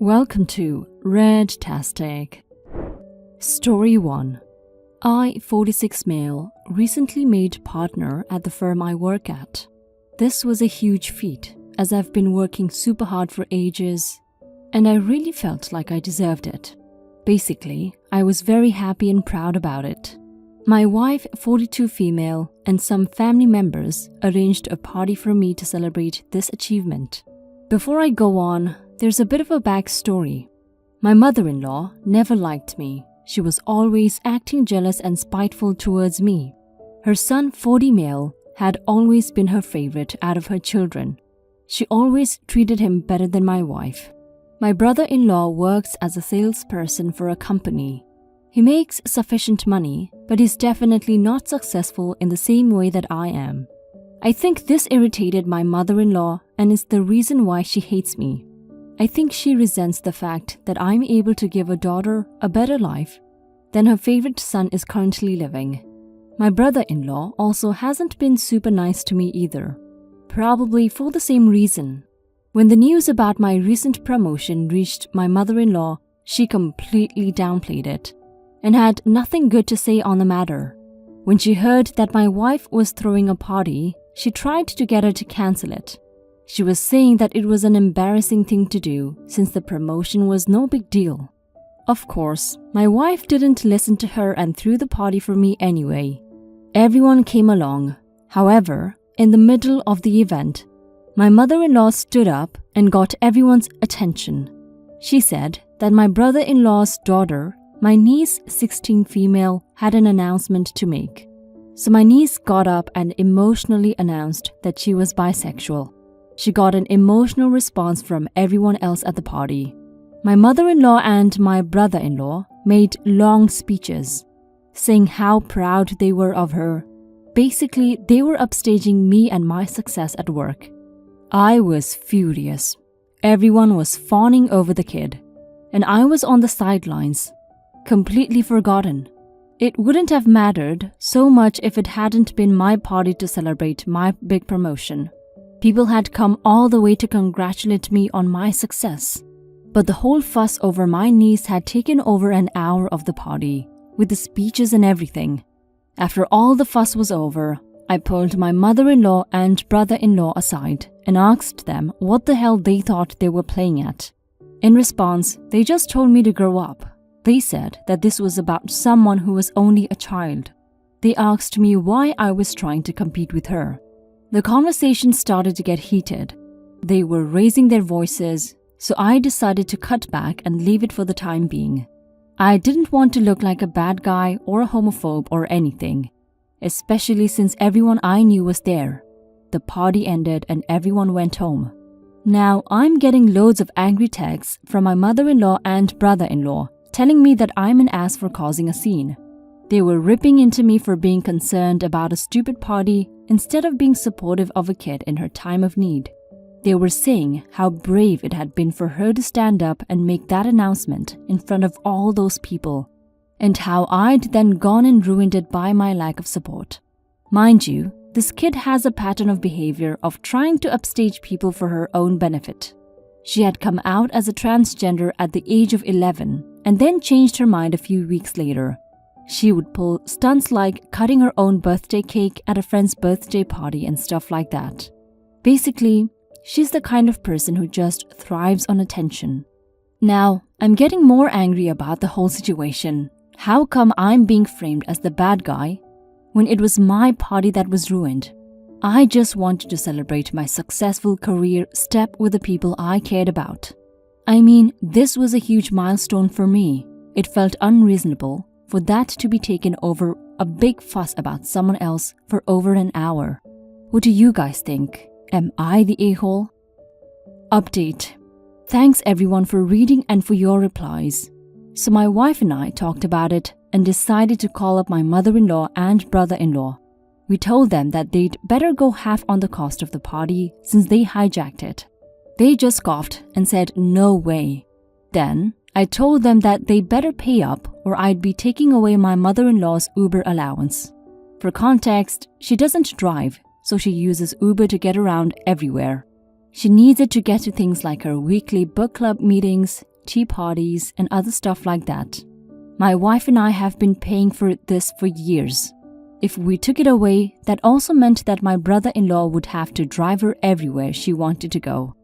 Welcome to Red-tastic. Story 1. I, 46 male, recently made partner at the firm I work at. This was a huge feat, as I've been working super hard for ages, and I really felt like I deserved it. Basically, I was very happy and proud about it. My wife, 42 female, and some family members arranged a party for me to celebrate this achievement. Before I go on, there's a bit of a backstory. My mother-in-law never liked me. She was always acting jealous and spiteful towards me. Her son, 40 male, had always been her favorite out of her children. She always treated him better than my wife. My brother-in-law works as a salesperson for a company. He makes sufficient money, but he's definitely not successful in the same way that I am. I think this irritated my mother-in-law and is the reason why she hates me. I think she resents the fact that I'm able to give her daughter a better life than her favorite son is currently living. My brother-in-law also hasn't been super nice to me either, probably for the same reason. When the news about my recent promotion reached my mother-in-law, she completely downplayed it and had nothing good to say on the matter. When she heard that my wife was throwing a party, she tried to get her to cancel it. She was saying that it was an embarrassing thing to do since the promotion was no big deal. Of course, my wife didn't listen to her and threw the party for me anyway. Everyone came along. However, in the middle of the event, my mother-in-law stood up and got everyone's attention. She said that my brother-in-law's daughter, my niece 16 female, had an announcement to make. So my niece got up and emotionally announced that she was bisexual. She got an emotional response from everyone else at the party. My mother-in-law and my brother-in-law made long speeches, saying how proud they were of her. Basically, they were upstaging me and my success at work. I was furious. Everyone was fawning over the kid, and I was on the sidelines, completely forgotten. It wouldn't have mattered so much if it hadn't been my party to celebrate my big promotion. People had come all the way to congratulate me on my success. But the whole fuss over my niece had taken over an hour of the party, with the speeches and everything. After all the fuss was over, I pulled my mother-in-law and brother-in-law aside and asked them what the hell they thought they were playing at. In response, they just told me to grow up. They said that this was about someone who was only a child. They asked me why I was trying to compete with her. The conversation started to get heated. They were raising their voices, so I decided to cut back and leave it for the time being. I didn't want to look like a bad guy or a homophobe or anything, especially since everyone I knew was there. The party ended and everyone went home. Now I'm getting loads of angry texts from my mother-in-law and brother-in-law telling me that I'm an ass for causing a scene. They were ripping into me for being concerned about a stupid party instead of being supportive of a kid in her time of need. They were saying how brave it had been for her to stand up and make that announcement in front of all those people, and how I'd then gone and ruined it by my lack of support. Mind you, this kid has a pattern of behavior of trying to upstage people for her own benefit. She had come out as a transgender at the age of 11 and then changed her mind a few weeks later. She would pull stunts like cutting her own birthday cake at a friend's birthday party and stuff like that. Basically, she's the kind of person who just thrives on attention. Now, I'm getting more angry about the whole situation. How come I'm being framed as the bad guy when it was my party that was ruined? I just wanted to celebrate my successful career step with the people I cared about. I mean, this was a huge milestone for me. It felt unreasonable for that to be taken over a big fuss about someone else for over an hour. What do you guys think? Am I the a-hole? Update. Thanks everyone for reading and for your replies. So my wife and I talked about it and decided to call up my mother-in-law and brother-in-law. We told them that they'd better go half on the cost of the party since they hijacked it. They just scoffed and said no way. Then I told them that they better pay up or I'd be taking away my mother-in-law's Uber allowance. For context, she doesn't drive, so she uses Uber to get around everywhere. She needs it to get to things like her weekly book club meetings, tea parties and other stuff like that. My wife and I have been paying for this for years. If we took it away, that also meant that my brother-in-law would have to drive her everywhere she wanted to go,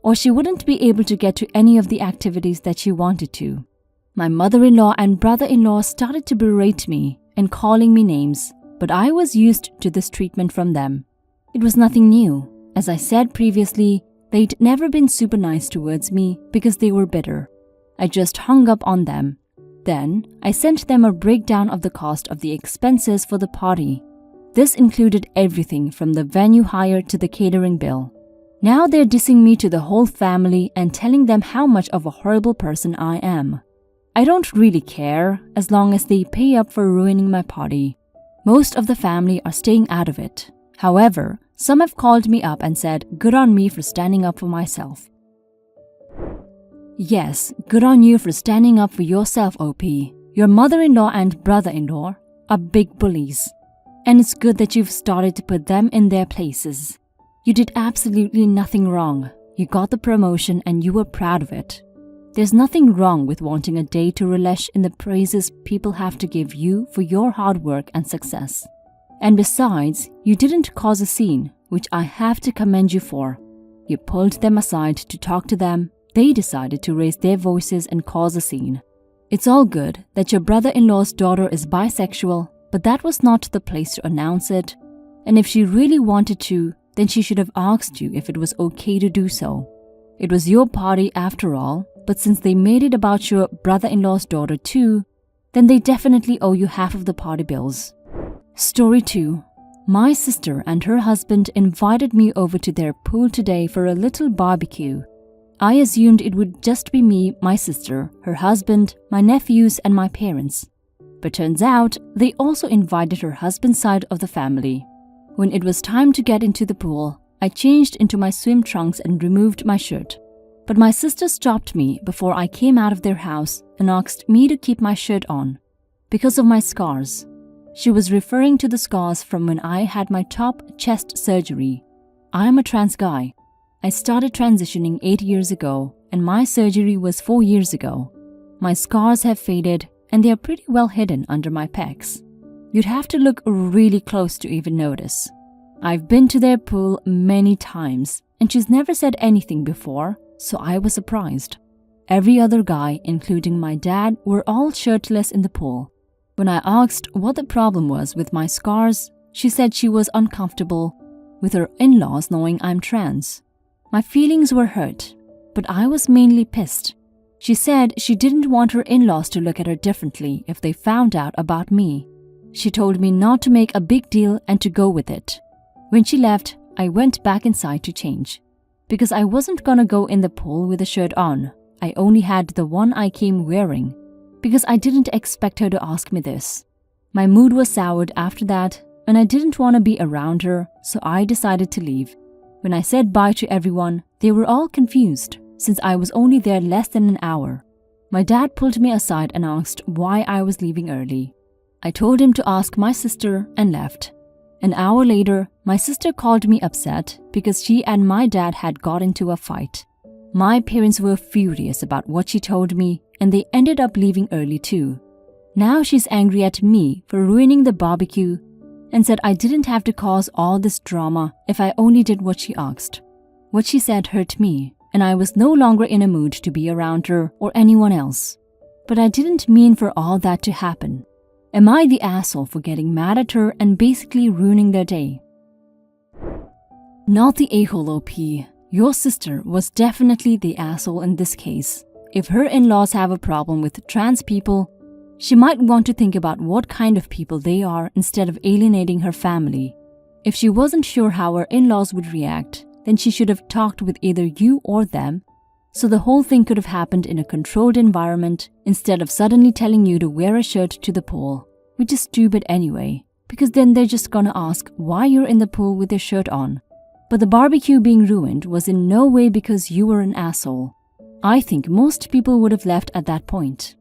or she wouldn't be able to get to any of the activities that she wanted to. My mother-in-law and brother-in-law started to berate me and calling me names, but I was used to this treatment from them. It was nothing new. As I said previously, they'd never been super nice towards me because they were bitter. I just hung up on them. Then, I sent them a breakdown of the cost of the expenses for the party. This included everything from the venue hire to the catering bill. Now they're dissing me to the whole family and telling them how much of a horrible person I am. I don't really care as long as they pay up for ruining my party. Most of the family are staying out of it. However, some have called me up and said, good on me for standing up for myself. Yes, good on you for standing up for yourself, OP. Your mother-in-law and brother-in-law are big bullies. And it's good that you've started to put them in their places. You did absolutely nothing wrong. You got the promotion and you were proud of it. There's nothing wrong with wanting a day to relish in the praises people have to give you for your hard work and success. And besides, you didn't cause a scene, which I have to commend you for. You pulled them aside to talk to them. They decided to raise their voices and cause a scene. It's all good that your brother-in-law's daughter is bisexual, but that was not the place to announce it. And if she really wanted to, then she should have asked you if it was okay to do so. It was your party after all, but since they made it about your brother-in-law's daughter too, then they definitely owe you half of the party bills. Story 2. My sister and her husband invited me over to their pool today for a little barbecue. I assumed it would just be me, my sister, her husband, my nephews, and my parents. But turns out, they also invited her husband's side of the family. When it was time to get into the pool, I changed into my swim trunks and removed my shirt. But my sister stopped me before I came out of their house and asked me to keep my shirt on, because of my scars. She was referring to the scars from when I had my top chest surgery. I am a trans guy. I started transitioning 8 years ago, and my surgery was 4 years ago. My scars have faded, and they are pretty well hidden under my pecs. You'd have to look really close to even notice. I've been to their pool many times, and she's never said anything before, so I was surprised. Every other guy, including my dad, were all shirtless in the pool. When I asked what the problem was with my scars, she said she was uncomfortable with her in-laws knowing I'm trans. My feelings were hurt, but I was mainly pissed. She said she didn't want her in-laws to look at her differently if they found out about me. She told me not to make a big deal and to go with it. When she left, I went back inside to change. Because I wasn't gonna go in the pool with a shirt on. I only had the one I came wearing. Because I didn't expect her to ask me this. My mood was soured after that, and I didn't want to be around her, so I decided to leave. When I said bye to everyone, they were all confused, since I was only there less than an hour. My dad pulled me aside and asked why I was leaving early. I told him to ask my sister and left. An hour later, my sister called me upset because she and my dad had got into a fight. My parents were furious about what she told me, and they ended up leaving early too. Now she's angry at me for ruining the barbecue and said I didn't have to cause all this drama if I only did what she asked. What she said hurt me, and I was no longer in a mood to be around her or anyone else. But I didn't mean for all that to happen. Am I the asshole for getting mad at her and basically ruining their day? Not the a-hole, OP. Your sister was definitely the asshole in this case. If her in-laws have a problem with trans people, she might want to think about what kind of people they are instead of alienating her family. If she wasn't sure how her in-laws would react, then she should have talked with either you or them, so the whole thing could have happened in a controlled environment instead of suddenly telling you to wear a shirt to the pool, which is stupid anyway, because then they're just gonna ask why you're in the pool with your shirt on. But the barbecue being ruined was in no way because you were an asshole. I think most people would have left at that point.